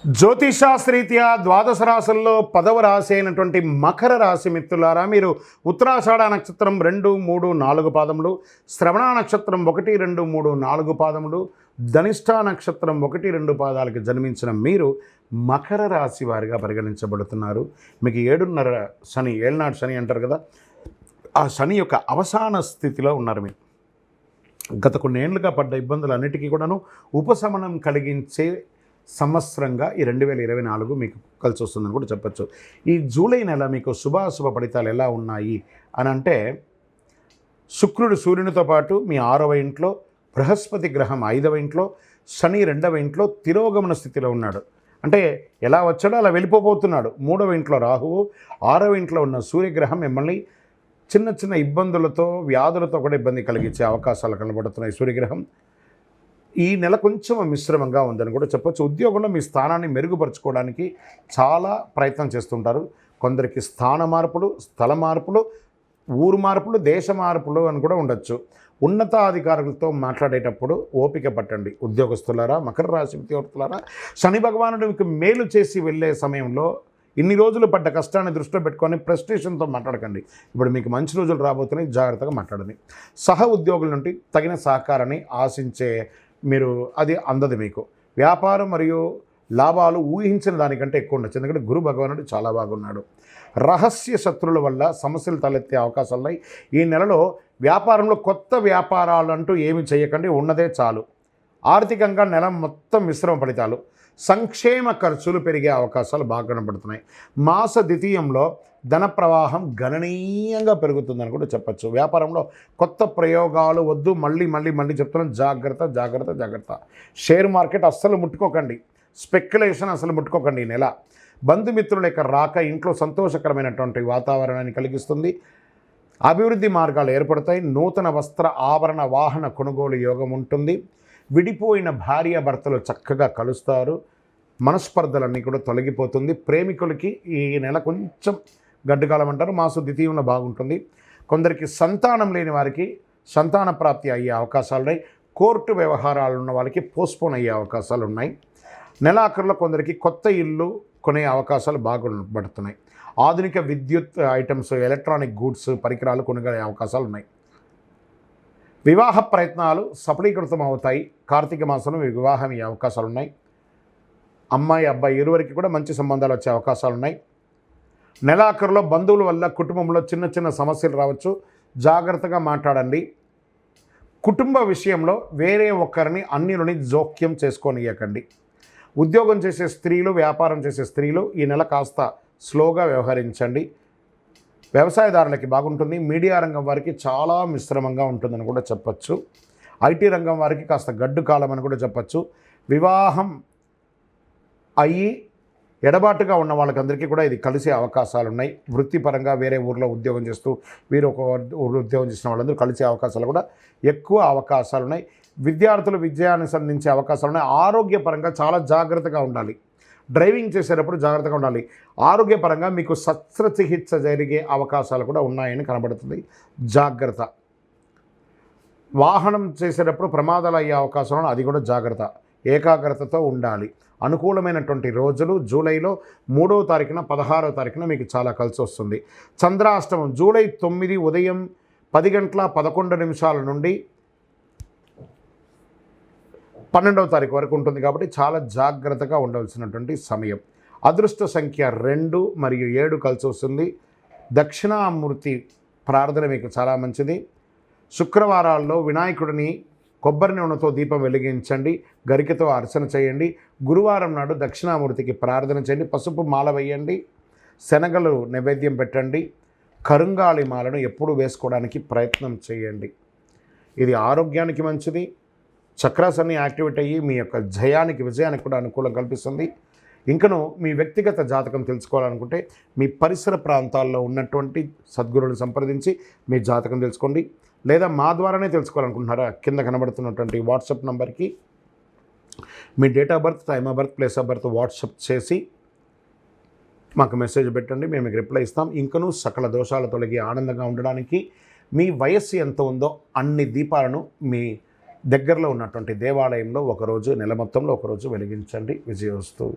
జ్యోతిషాస్త్రీత్యా ద్వాదశ రాశుల్లో 10వ రాశి అయినటువంటి మకర రాశి మిత్రులారా, మీరు ఉత్తరాషాఢ నక్షత్రం 2, 3, 4 పాదములు, శ్రవణ నక్షత్రం 1, 2, 3, 4 పాదములు, ధనిష్ఠ నక్షత్రం 1, 2 పాదాలకు జన్మించిన మీరు మకర రాశి వారిగా పరిగణించబడుతున్నారు. మీకు 7.5 శని, ఏళ్ళనాడు శని అంటారు కదా, ఆ శని యొక్క అవసాన స్థితిలో ఉన్నారు. మీరు గత కొన్ని ఏళ్ళుగా పడ్డ ఇబ్బందులన్నిటికీ కూడాను ఉపశమనం కలిగించే సంవత్సరంగా ఈ 2024 మీకు కలిసి వస్తుందని కూడా చెప్పచ్చు. ఈ జూలై నెల మీకు శుభాశుభ ఫలితాలు ఎలా ఉన్నాయి అని అంటే, శుక్రుడు సూర్యునితో పాటు మీ 6వ ఇంట్లో, బృహస్పతి గ్రహం 5వ ఇంట్లో, శని 2వ ఇంట్లో తిరోగమన స్థితిలో ఉన్నాడు. అంటే ఎలా వచ్చాడో అలా వెళ్ళిపోబోతున్నాడు. 3వ ఇంట్లో రాహువు, 6వ ఇంట్లో ఉన్న సూర్యగ్రహం మిమ్మల్ని చిన్న చిన్న ఇబ్బందులతో, వ్యాధులతో కూడా ఇబ్బంది కలిగించే అవకాశాలు కనబడుతున్నాయి. సూర్యగ్రహం ఈ నెల కొంచెం మిశ్రమంగా ఉందని కూడా చెప్పొచ్చు. ఉద్యోగంలో మీ స్థానాన్ని మెరుగుపరుచుకోవడానికి చాలా ప్రయత్నం చేస్తుంటారు. కొందరికి స్థాన మార్పులు, స్థల మార్పులు, ఊరు మార్పులు, దేశ మార్పులు అని కూడా ఉండొచ్చు. ఉన్నతాధికారులతో మాట్లాడేటప్పుడు ఓపిక పట్టండి. ఉద్యోగస్తులారా, మకర రాశి ఉద్యోగస్తులారా, శని భగవానుడు మీకు మేలు చేసి వెళ్ళే సమయంలో ఇన్ని రోజులు పడ్డ కష్టాన్ని దృష్టిలో పెట్టుకొని ప్రెస్టేషన్తో మాట్లాడకండి. ఇప్పుడు మీకు మంచి రోజులు రాబోతున్నాయి, జాగ్రత్తగా మాట్లాడండి. సహ ఉద్యోగుల నుండి తగిన సహకారాన్ని ఆశించే మీరు అది అందదు. మీకు వ్యాపారం మరియు లాభాలు ఊహించిన దానికంటే ఎక్కువ ఉండొచ్చు. ఎందుకంటే గురు భగవానుడు చాలా బాగున్నాడు. రహస్య శత్రువుల వల్ల సమస్యలు తలెత్తే అవకాశాలు ఉన్నాయి. ఈ నెలలో వ్యాపారంలో కొత్త వ్యాపారాలు అంటూ ఏమి చేయకండి, ఉన్నదే చాలు. ఆర్థికంగా నెల మొత్తం మిశ్రమ ఫలితాలు. సంక్షేమ ఖర్చులు పెరిగే అవకాశాలు బాగా కనబడుతున్నాయి. మాస ద్వితీయంలో ధన ప్రవాహం గణనీయంగా పెరుగుతుందని కూడా చెప్పచ్చు. వ్యాపారంలో కొత్త ప్రయోగాలు వద్దు. మళ్ళీ చెప్తున్నాను, జాగ్రత్త జాగ్రత్త జాగ్రత్త. షేర్ మార్కెట్ అస్సలు ముట్టుకోకండి. స్పెక్యులేషన్ అసలు ముట్టుకోకండి. ఈ నెల బంధుమిత్రుల యొక్క రాక ఇంట్లో సంతోషకరమైనటువంటి వాతావరణాన్ని కలిగిస్తుంది. అభివృద్ధి మార్గాలు ఏర్పడతాయి. నూతన వస్త్ర ఆభరణ వాహన కొనుగోలు యోగం ఉంటుంది. విడిపోయిన భార్యాభర్తలు చక్కగా కలుస్తారు. మనస్పర్ధలన్నీ కూడా తొలగిపోతుంది. ప్రేమికులకి ఈ నెల కొంచెం గడ్డుకాలం అంటారు. మాసు ద్వితీయంలో బాగుంటుంది. కొందరికి సంతానం లేని వారికి సంతాన ప్రాప్తి అయ్యే అవకాశాలు ఉన్నాయి. కోర్టు వ్యవహారాలు ఉన్న వాళ్ళకి పోస్ట్పోన్ అయ్యే అవకాశాలు ఉన్నాయి. నెలాఖరులో కొందరికి కొత్త ఇల్లు కొనే అవకాశాలు బాగుపడుతున్నాయి. ఆధునిక విద్యుత్ ఐటమ్స్, ఎలక్ట్రానిక్ గూడ్స్, పరికరాలు కొనుగోలే అవకాశాలు ఉన్నాయి. వివాహ ప్రయత్నాలు సఫలీకృతం అవుతాయి. కార్తీక మాసంలో వివాహం అయ్యే అవకాశాలు ఉన్నాయి. అమ్మాయి అబ్బాయి ఇరువురికి కూడా మంచి సంబంధాలు వచ్చే అవకాశాలు ఉన్నాయి. నెలాఖరులో బంధువుల వల్ల కుటుంబంలో చిన్న చిన్న సమస్యలు రావచ్చు. జాగ్రత్తగా మాట్లాడండి. కుటుంబ విషయంలో వేరే ఒక్కరిని అన్యులని జోక్యం చేసుకోనియకండి. ఉద్యోగం చేసే స్త్రీలు, వ్యాపారం చేసే స్త్రీలు ఈ నెల కాస్త స్లోగా వ్యవహరించండి. వ్యవసాయదారులకి బాగుంటుంది. మీడియా రంగం వారికి చాలా మిశ్రమంగా ఉంటుందని కూడా చెప్పచ్చు. ఐటీ రంగం వారికి కాస్త గడ్డు కాలం అని కూడా చెప్పచ్చు. వివాహం అయ్యి ఎడబాటుగా ఉన్న వాళ్ళకందరికీ కూడా ఇది కలిసే అవకాశాలు ఉన్నాయి. వృత్తిపరంగా వేరే ఊర్లో ఉద్యోగం చేస్తూ వీరు ఒక ఊర్లో ఉద్యోగం చేసిన వాళ్ళందరూ కలిసే అవకాశాలు కూడా ఎక్కువ అవకాశాలు ఉన్నాయి. విద్యార్థులు విజయాన్ని సంధించే అవకాశాలు ఉన్నాయి. ఆరోగ్యపరంగా చాలా జాగ్రత్తగా ఉండాలి. డ్రైవింగ్ చేసేటప్పుడు జాగ్రత్తగా ఉండాలి. ఆరోగ్యపరంగా మీకు శస్త్రచికిత్స జరిగే అవకాశాలు కూడా ఉన్నాయని కనబడుతుంది. జాగ్రత్త. వాహనం చేసేటప్పుడు ప్రమాదాలు అయ్యే అవకాశాలు, అది కూడా జాగ్రత్త. ఏకాగ్రతతో ఉండాలి. అనుకూలమైనటువంటి రోజులు జూలైలో 3వ తారీఖున, 16వ తారీఖున మీకు చాలా కలిసి వస్తుంది. చంద్రాష్టమం జూలై 9 ఉదయం 10:11 నుండి 12వ తారీఖు వరకు ఉంటుంది. కాబట్టి చాలా జాగ్రత్తగా ఉండవలసినటువంటి సమయం. అదృష్ట సంఖ్య 2 మరియు 7 కలిసి వస్తుంది. దక్షిణామూర్తి ప్రార్థన మీకు చాలా మంచిది. శుక్రవారాల్లో వినాయకుడిని కొబ్బరి నూనెతో దీపం వెలిగించండి. గరికతో అర్చన చేయండి. గురువారం నాడు దక్షిణామూర్తికి ప్రార్థన చేయండి. పసుపు మాల వేయండి. శనగలు నైవేద్యం పెట్టండి. కరుంగాళి మాలను ఎప్పుడు వేసుకోవడానికి ప్రయత్నం చేయండి. ఇది ఆరోగ్యానికి మంచిది. చక్రాస్ అన్ని యాక్టివేట్ అయ్యి మీ యొక్క విజయానికి కూడా అనుకూలం కల్పిస్తుంది. ఇంకను మీ వ్యక్తిగత జాతకం తెలుసుకోవాలనుకుంటే మీ పరిసర ప్రాంతాల్లో ఉన్నటువంటి సద్గురువులను సంప్రదించి మీ జాతకం తెలుసుకోండి. లేదా మా ద్వారానే తెలుసుకోవాలనుకుంటున్నారా, కింద కనబడుతున్నటువంటి వాట్సాప్ నంబర్కి మీ date of birth, time of birth, place of birth WhatsApp చేసి మాకు మెసేజ్ పెట్టండి. మేము మీకు రిప్లై ఇస్తాం. ఇంకనూ సకల దోషాలు తొలగి ఆనందంగా ఉండడానికి మీ వయస్సు ఎంత ఉందో అన్ని దీపాలను మీ దగ్గరలో ఉన్నటువంటి దేవాలయంలో ఒకరోజు, నెల మొత్తంలో ఒకరోజు వెలిగించండి. విజయోస్తు.